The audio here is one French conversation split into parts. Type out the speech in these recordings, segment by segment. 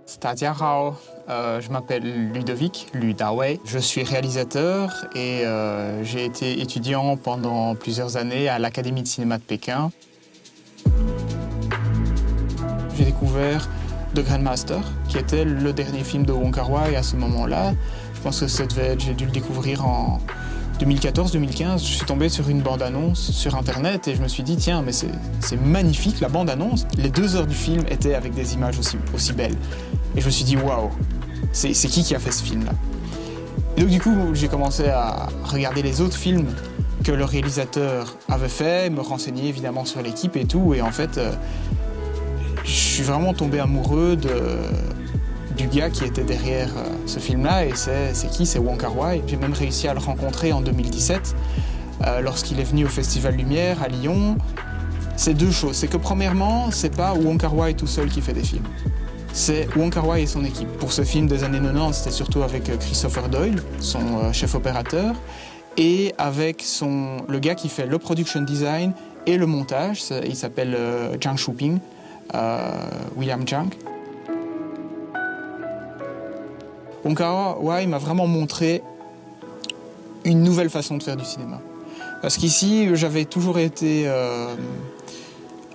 Stadiarao, je m'appelle Ludovic Ludaway. Je suis réalisateur et j'ai été étudiant pendant plusieurs années à l'Académie de cinéma de Pékin. J'ai découvert The Grandmaster, qui était le dernier film de Wong Kar-wai à ce moment-là. Je pense que j'ai dû le découvrir en 2014-2015. Je suis tombé sur une bande-annonce sur Internet et je me suis dit, tiens, mais c'est magnifique, la bande-annonce. Les 2 heures du film étaient avec des images aussi belles. Et je me suis dit, waouh, c'est qui a fait ce film-là? Et donc du coup, j'ai commencé à regarder les autres films que le réalisateur avait fait, me renseigner évidemment sur l'équipe et tout. Et en fait, je suis vraiment tombé amoureux du gars qui était derrière ce film-là. Et c'est qui? C'est Wong Kar-wai. J'ai même réussi à le rencontrer en 2017, lorsqu'il est venu au Festival Lumière à Lyon. C'est 2 choses. C'est que premièrement, c'est pas Wong Kar-wai tout seul qui fait des films. C'est Wong Kar-wai et son équipe. Pour ce film des années 90, c'était surtout avec Christopher Doyle, son chef opérateur, et avec le gars qui fait le production design et le montage. Il s'appelle Zhang Shuping, William Zhang. Wong Kar-wai m'a vraiment montré une nouvelle façon de faire du cinéma. Parce qu'ici, j'avais toujours été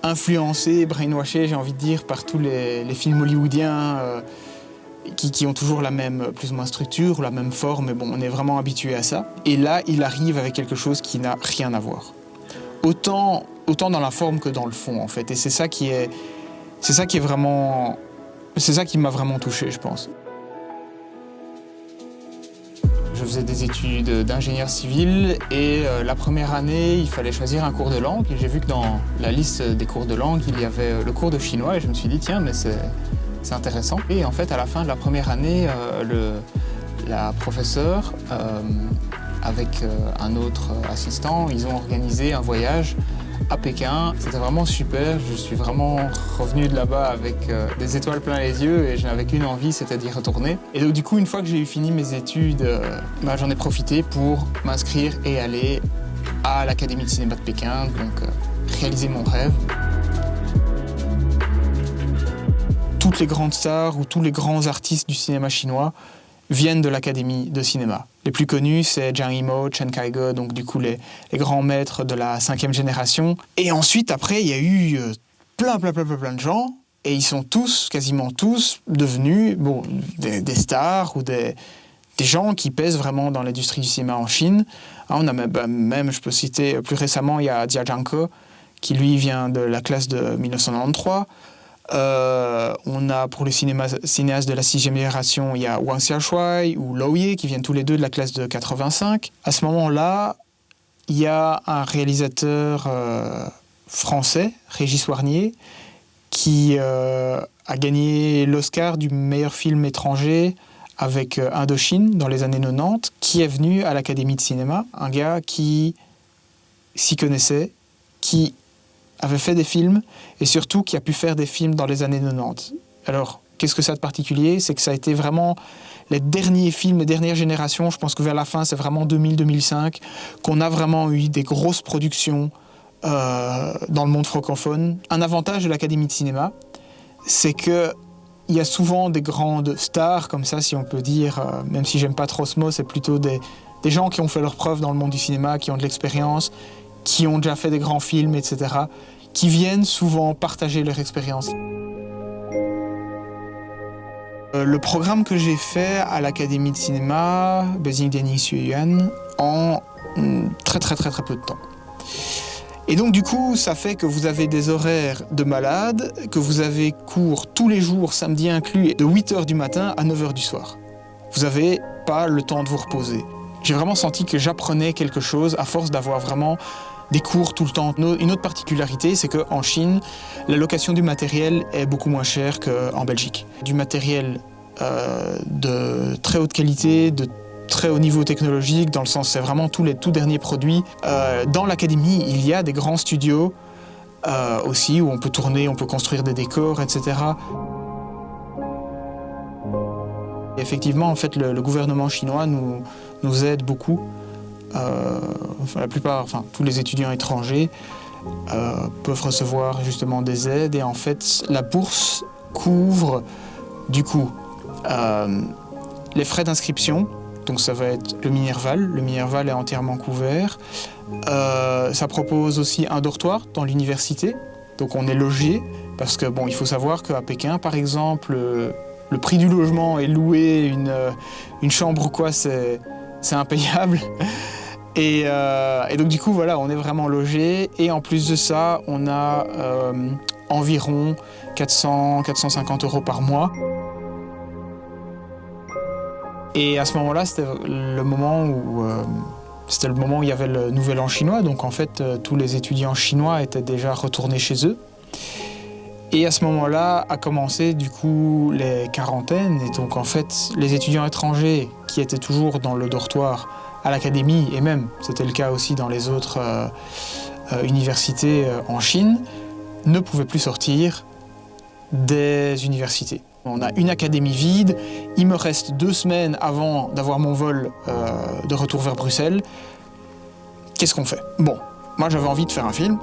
influencé, brainwashé, j'ai envie de dire, par tous les films hollywoodiens qui ont toujours la même, plus ou moins structure, la même forme, mais bon, on est vraiment habitué à ça. Et là, il arrive avec quelque chose qui n'a rien à voir. Autant dans la forme que dans le fond, en fait. Et c'est ça qui m'a vraiment touché, je pense. Je faisais des études d'ingénieur civil et la première année, il fallait choisir un cours de langue. Et j'ai vu que dans la liste des cours de langue, il y avait le cours de chinois et je me suis dit, tiens, mais c'est intéressant. Et en fait, à la fin de la première année, la professeure, avec un autre assistant, ils ont organisé un voyage à Pékin. C'était vraiment super. Je suis vraiment revenu de là-bas avec des étoiles plein les yeux et je n'avais qu'une envie, c'était d'y retourner. Et donc du coup, une fois que j'ai eu fini mes études, j'en ai profité pour m'inscrire et aller à l'Académie de cinéma de Pékin, donc réaliser mon rêve. Toutes les grandes stars ou tous les grands artistes du cinéma chinois viennent de l'Académie de cinéma. Les plus connus, c'est Zhang Yimou, Chen Kaige, donc du coup les grands maîtres de la 5e génération. Et ensuite, après, il y a eu plein de gens, et ils sont quasiment tous, devenus des stars ou des gens qui pèsent vraiment dans l'industrie du cinéma en Chine. On a même, je peux citer plus récemment, il y a Jia Zhangke, qui lui vient de la classe de 1993. On a pour les cinéastes de la 6e génération, il y a Wang Xiaoshuai ou Lou Ye qui viennent tous les deux de la classe de 85. À ce moment-là, il y a un réalisateur français, Régis Warnier, qui a gagné l'Oscar du meilleur film étranger avec Indochine dans les années 90, qui est venu à l'Académie de cinéma. Un gars qui s'y connaissait, qui avait fait des films et surtout qui a pu faire des films dans les années 90. Alors, qu'est-ce que ça a de particulier? C'est que ça a été vraiment les derniers films, les dernières générations, je pense que vers la fin, c'est vraiment 2000-2005, qu'on a vraiment eu des grosses productions dans le monde francophone. Un avantage de l'Académie de cinéma, c'est qu'il y a souvent des grandes stars, comme ça, si on peut dire, même si j'aime pas trop ce mot, c'est plutôt des gens qui ont fait leurs preuves dans le monde du cinéma, qui ont de l'expérience, qui ont déjà fait des grands films, etc., qui viennent souvent partager leur expérience. Le programme que j'ai fait à l'Académie de cinéma, Beijing Dianying Xuyuan, en très peu de temps. Et donc du coup, ça fait que vous avez des horaires de malade, que vous avez cours tous les jours, samedi inclus, de 8h du matin à 9h du soir. Vous n'avez pas le temps de vous reposer. J'ai vraiment senti que j'apprenais quelque chose à force d'avoir vraiment des cours tout le temps. Une autre particularité, c'est qu'en Chine, la location du matériel est beaucoup moins chère qu'en Belgique. Du matériel de très haute qualité, de très haut niveau technologique, dans le sens c'est vraiment tous les tout derniers produits. Dans l'académie, il y a des grands studios aussi où on peut tourner, on peut construire des décors, etc. Et effectivement, en fait, le gouvernement chinois nous aide beaucoup. Tous les étudiants étrangers peuvent recevoir justement des aides et en fait la bourse couvre Du coup, les frais d'inscription, donc ça va être le Minerval. Le Minerval est entièrement couvert. Ça propose aussi un dortoir dans l'université, donc on est logé, parce que bon, il faut savoir qu'à Pékin, par exemple, le prix du logement et louer une chambre ou quoi, c'est impayable. Et donc du coup, voilà, on est vraiment logé. Et en plus de ça, on a environ 400-450 € par mois. Et à ce moment-là, c'était le moment où il y avait le Nouvel An chinois. Donc en fait, tous les étudiants chinois étaient déjà retournés chez eux. Et à ce moment-là a commencé du coup les quarantaines. Et donc en fait, les étudiants étrangers qui étaient toujours dans le dortoir à l'académie, et même c'était le cas aussi dans les autres universités en Chine, ne pouvaient plus sortir des universités. On a une académie vide, il me reste 2 semaines avant d'avoir mon vol de retour vers Bruxelles. Qu'est-ce qu'on fait? Bon, moi j'avais envie de faire un film.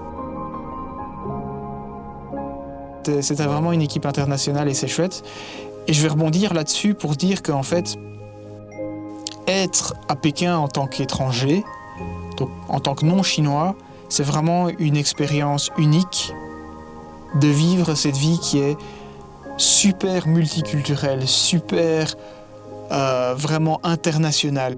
C'était vraiment une équipe internationale et c'est chouette. Et je vais rebondir là-dessus pour dire qu'en fait, être à Pékin en tant qu'étranger, donc en tant que non-chinois, c'est vraiment une expérience unique de vivre cette vie qui est super multiculturelle, super vraiment internationale.